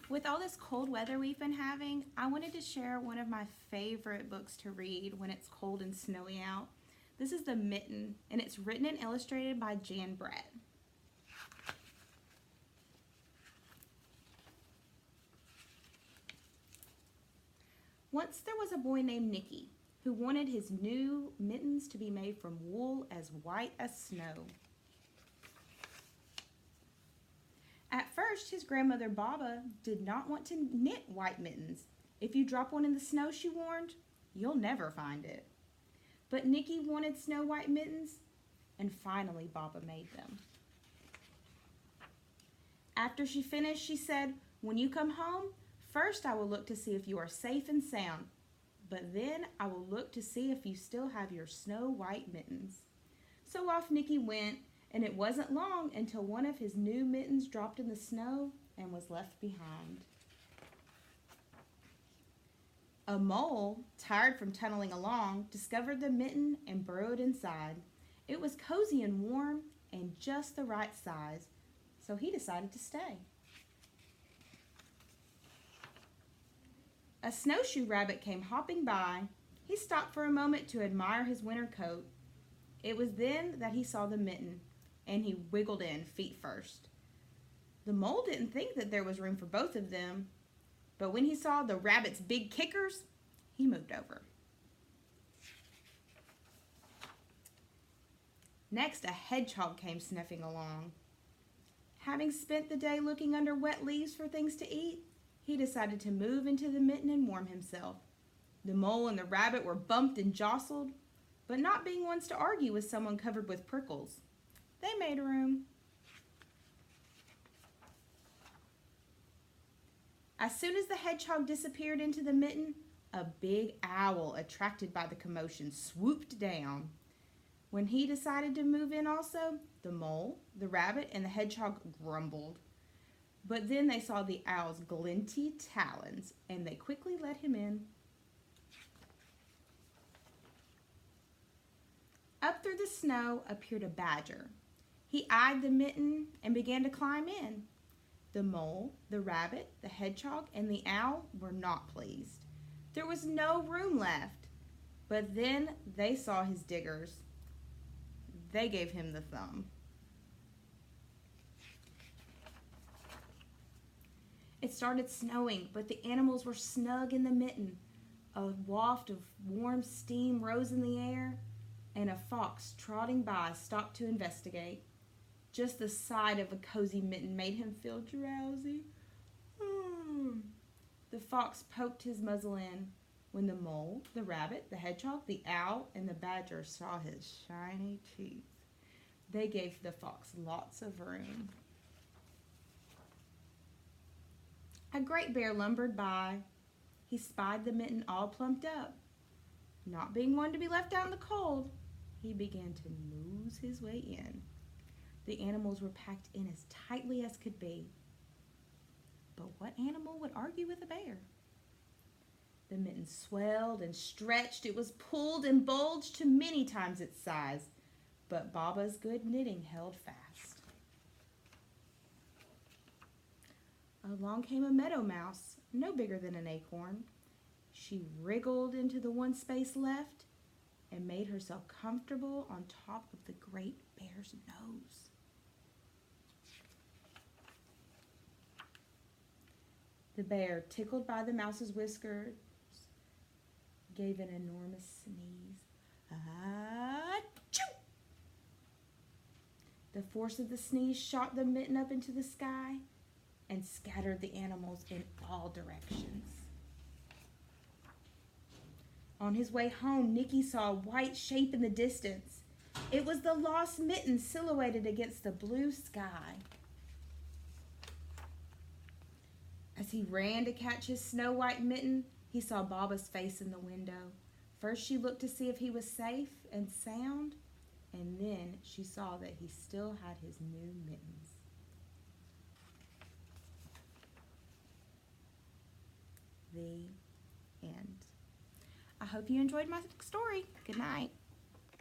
With all this cold weather we've been having, I wanted to share one of my favorite books to read when it's cold and snowy out. This is The Mitten, and it's written and illustrated by Jan Brett. Once there was a boy named Nicky who wanted his new mittens to be made from wool as white as snow. At first, his grandmother Baba did not want to knit white mittens. If you drop one in the snow, she warned, you'll never find it. But Nicky wanted snow white mittens, and finally Baba made them. After she finished, she said, when you come home, first I will look to see if you are safe and sound, but then I will look to see if you still have your snow white mittens. So off Nicky went, and it wasn't long until one of his new mittens dropped in the snow and was left behind. A mole, tired from tunneling along, discovered the mitten and burrowed inside. It was cozy and warm and just the right size, so he decided to stay. A snowshoe rabbit came hopping by. He stopped for a moment to admire his winter coat. It was then that he saw the mitten, and he wiggled in feet first. The mole didn't think that there was room for both of them, but when he saw the rabbit's big kickers, he moved over. Next, a hedgehog came sniffing along. Having spent the day looking under wet leaves for things to eat, he decided to move into the mitten and warm himself. The mole and the rabbit were bumped and jostled, but not being ones to argue with someone covered with prickles, they made room. As soon as the hedgehog disappeared into the mitten, a big owl, attracted by the commotion, swooped down. When he decided to move in also, the mole, the rabbit, and the hedgehog grumbled. But then they saw the owl's glinty talons, and they quickly let him in. Up through the snow appeared a badger. He eyed the mitten and began to climb in. The mole, the rabbit, the hedgehog, and the owl were not pleased. There was no room left. But then they saw his diggers. They gave him the thumb. It started snowing, but the animals were snug in the mitten. A waft of warm steam rose in the air, and a fox trotting by stopped to investigate. Just the sight of a cozy mitten made him feel drowsy. The fox poked his muzzle in. When the mole, the rabbit, the hedgehog, the owl, and the badger saw his shiny teeth, they gave the fox lots of room. A great bear lumbered by. He spied the mitten all plumped up. Not being one to be left out in the cold, he began to moose his way in. The animals were packed in as tightly as could be. But what animal would argue with a bear? The mitten swelled and stretched. It was pulled and bulged to many times its size. But Baba's good knitting held fast. Along came a meadow mouse, no bigger than an acorn. She wriggled into the one space left and made herself comfortable on top of the great bear's nose. The bear, tickled by the mouse's whiskers, gave an enormous sneeze. Achoo! The force of the sneeze shot the mitten up into the sky and scattered the animals in all directions. On his way home, Nicky saw a white shape in the distance. It was the lost mitten silhouetted against the blue sky. As he ran to catch his snow white mitten, he saw Baba's face in the window. First she looked to see if he was safe and sound, and then she saw that he still had his new mittens. The end. I hope you enjoyed my story. Good night.